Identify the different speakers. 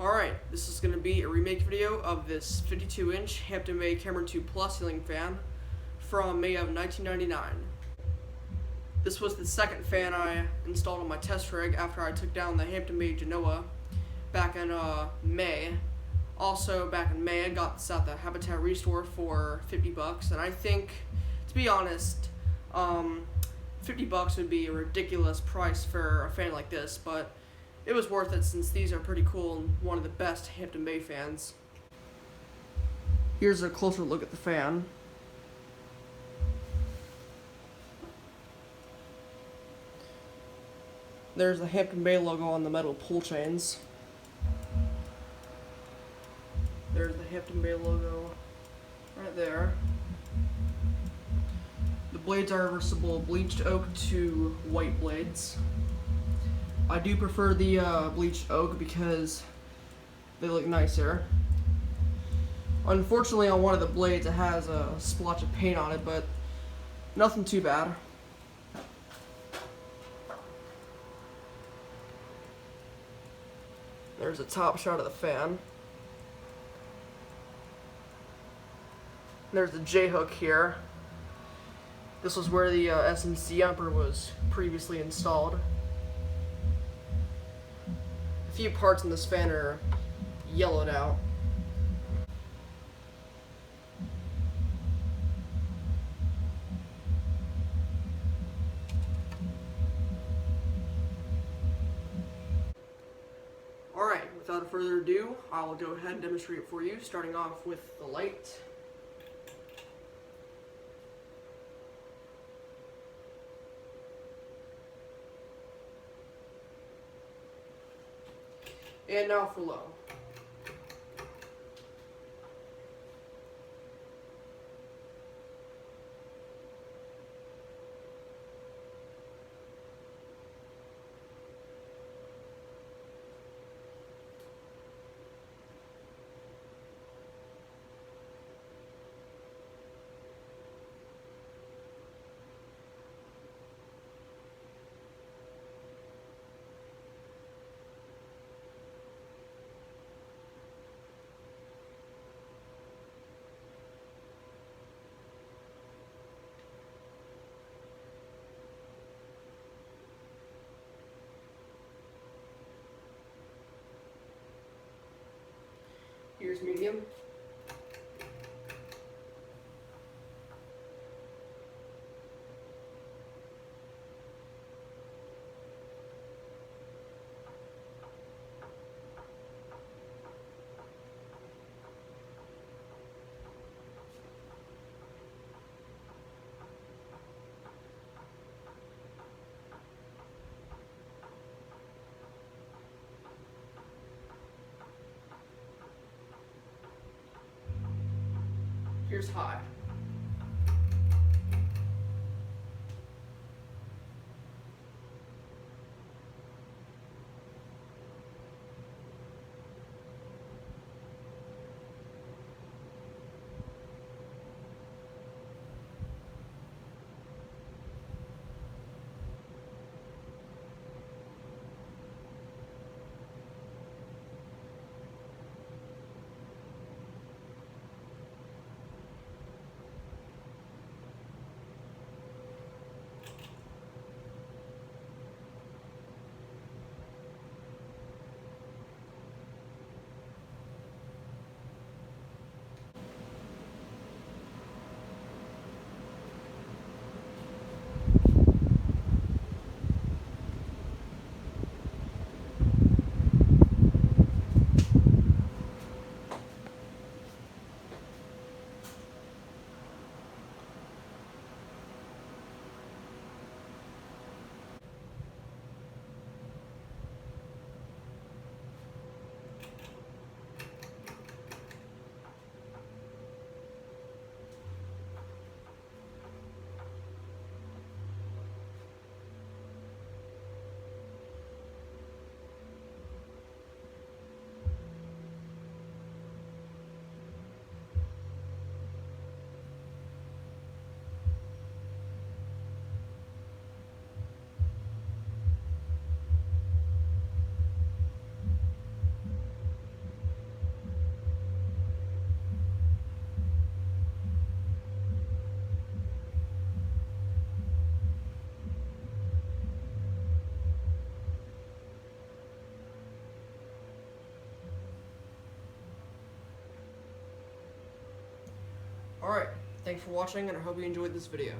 Speaker 1: Alright, this is going to be a remake video of this 52-inch Hampton Camera 2 Plus ceiling fan from May of 1999. This was the second fan I installed on my test rig after I took down the Hampton Genoa back in May. Also, back in May, I got this at the Habitat Restore for $50, and I think, to be honest, $50 would be a ridiculous price for a fan like this, but it was worth it since these are pretty cool and one of the best Hampton Bay fans. Here's a closer look at the fan. There's the Hampton Bay logo on the metal pull chains. There's the Hampton Bay logo right there. The blades are reversible bleached oak to white blades. I do prefer the bleached oak because they look nicer. Unfortunately, on one of the blades it has a splotch of paint on it, but nothing too bad. There's a top shot of the fan. There's the J-hook here. This was where the SNC jumper was previously installed. A few parts in this fan are yellowed out. Alright, without further ado, I'll go ahead and demonstrate it for you, starting off with the light. And now for low. Here's medium. Here's high. Alright, thanks for watching and I hope you enjoyed this video.